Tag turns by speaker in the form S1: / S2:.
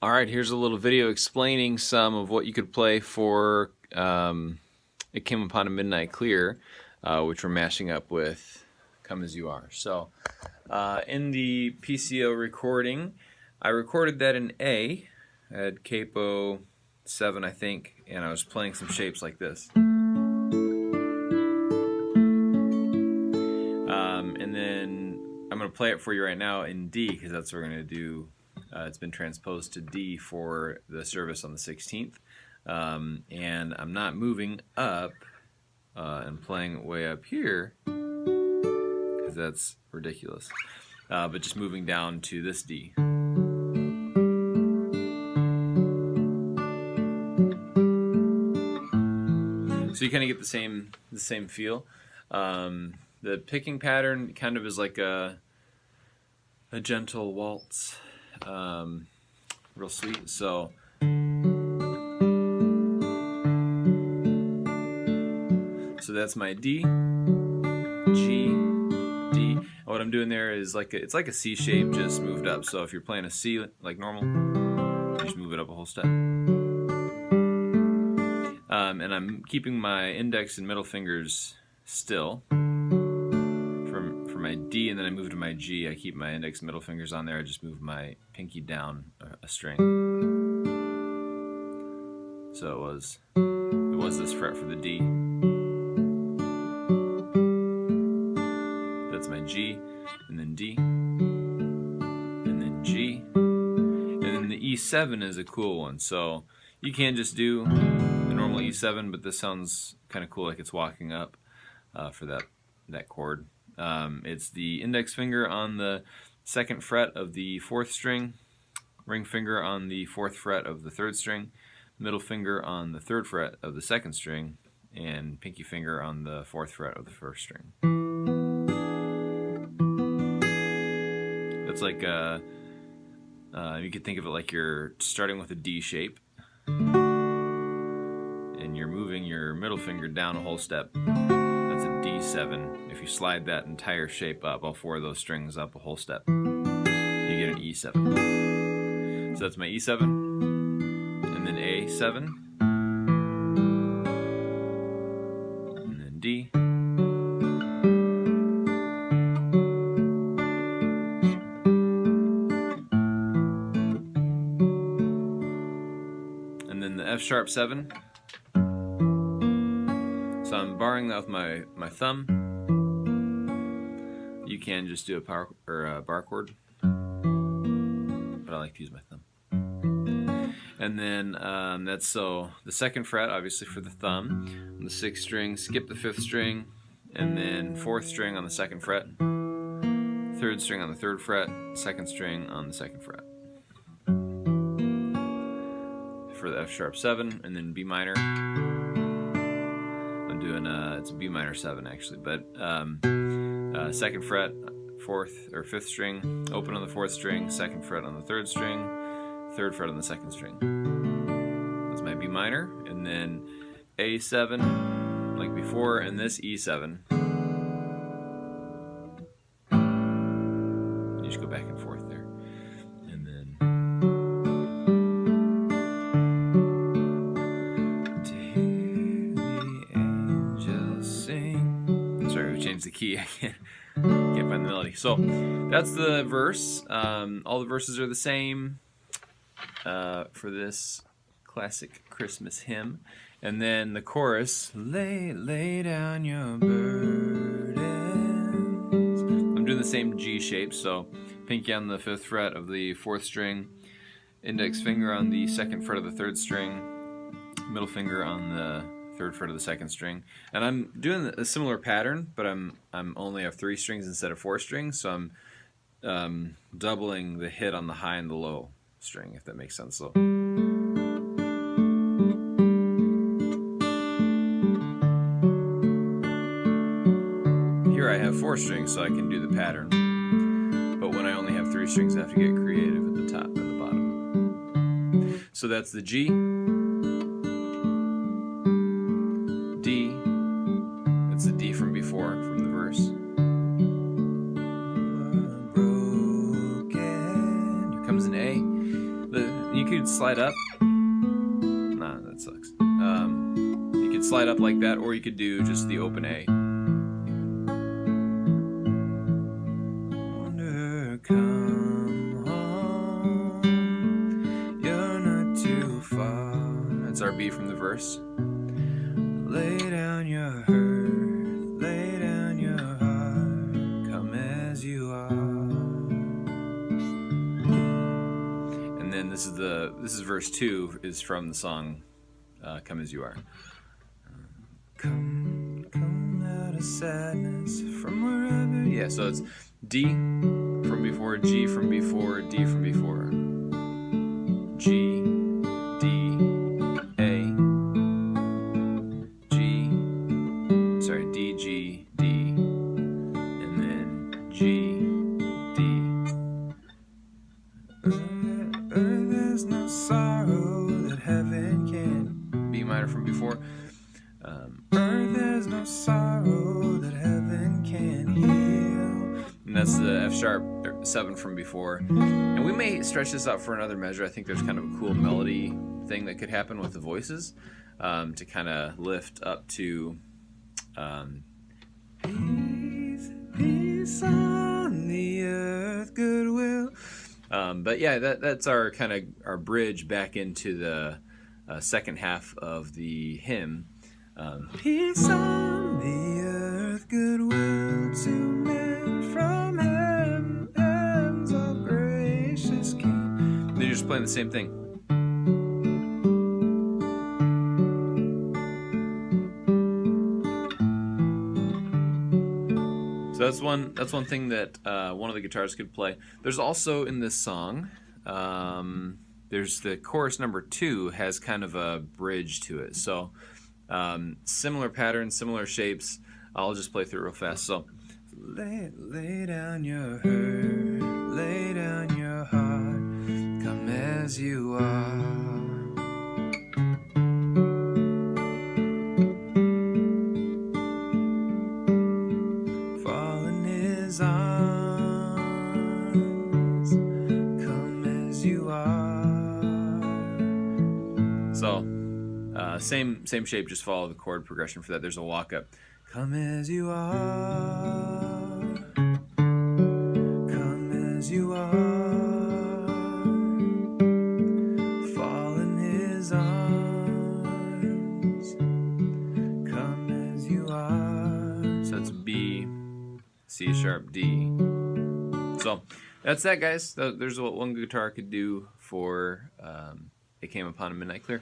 S1: Alright, here's a little video explaining some of what you could play for It Came Upon a Midnight Clear, which we're mashing up with Come As You Are. So, in the PCO recording, I recorded that in A, I had capo 7 I think, and I was playing some shapes like this. And then I'm going to play it for you right now in D, because that's what we're going to do. It's been transposed to D for the service on the 16th. And I'm not moving up and playing it way up here, because that's ridiculous. But just moving down to this D. So you kind of get the same feel. The picking pattern kind of is like a gentle waltz, real sweet. So that's my D, G, D. And what I'm doing there is it's like a C shape just moved up. So if you're playing a C like normal, you just move it up a whole step. And I'm keeping my index and middle fingers still for my D, and then I move to my G. I keep my index and middle fingers on there. I just move my pinky down a string. So it was this fret for the D. That's my G, and then D, and then G, and then the E7 is a cool one. So you can just do the normal E7, but this sounds kind of cool, like it's walking up for that chord. It's the index finger on the 2nd fret of the 4th string, ring finger on the 4th fret of the 3rd string, middle finger on the 3rd fret of the 2nd string, and pinky finger on the 4th fret of the 1st string. It's like you could think of it like you're starting with a D shape, and you're moving your middle finger down a whole step. That's a D7. If you slide that entire shape up, all 4 of those strings up a whole step, you get an E7. So that's my E7, and then A7, and then D, and then the F sharp 7. So I'm barring that with my thumb. You can just do a bar chord, but I like to use my thumb. And then that's the 2nd fret, obviously, for the thumb. On the 6th string, skip the 5th string, and then 4th string on the 2nd fret, 3rd string on the 3rd fret, 2nd string on the 2nd fret. For the F sharp 7, and then B minor. I'm doing it's a B minor 7 actually, but 2nd fret, 4th or 5th string, open on the 4th string, 2nd fret on the 3rd string, 3rd fret on the 2nd string. That's my B minor, and then A7 like before, and this E7. You just go back and forth there, and then to hear the angels sing. Sorry, we changed the key. I can't find the melody. So that's the verse. All the verses are the same for this classic Christmas hymn. And then the chorus, lay down your burdens. I'm doing the same G shape, so pinky on the 5th fret of the 4th string, index finger on the 2nd fret of the 3rd string, middle finger on the 3rd fret of the 2nd string. And I'm doing a similar pattern, but I'm only have 3 strings instead of 4 strings, so I'm doubling the hit on the high and the low string, if that makes sense. So here I have 4 strings, so I can do the pattern. But when I only have 3 strings, I have to get creative at the top and the bottom. So that's the G, D, that's the D from before, from the verse. Broken. Here comes an A. You could slide up. Nah, that sucks. You could slide up like that, or you could do just the open A. Wonder, come home, you're not too far. That's our B from the verse. Lay down your hurt, lay down your heart, come as you are. And then this is verse 2 is from the song Come As You Are. Come out of sadness from wherever. Yeah, so it's D from before, G from before, D from before, G, D, A, G, sorry, D, G, D, and then G, D. There's no sorrow that heaven can. B minor from before. There's no sorrow that heaven can heal. And that's the F sharp 7 from before. And we may stretch this out for another measure. I think there's kind of a cool melody thing that could happen with the voices to kind of lift up to peace, peace on the earth, goodwill. But yeah, that's our kind of our bridge back into the second half of the hymn. Peace on the earth, goodwill to men from heaven's all gracious King. They're just playing the same thing. So that's one thing that one of the guitars could play. There's also in this song, there's the chorus number 2 has kind of a bridge to it. So similar patterns, similar shapes. I'll just play through it real fast. So lay down your hurt, lay down your heart, come as you are. Fall in his arms, come as you are. So same shape, just follow the chord progression for that. There's a walk up. Come as you are, come as you are, fall in his arms, come as you are. So that's B, C sharp, D. So that's that, guys. There's what one guitar could do for It Came Upon a Midnight Clear.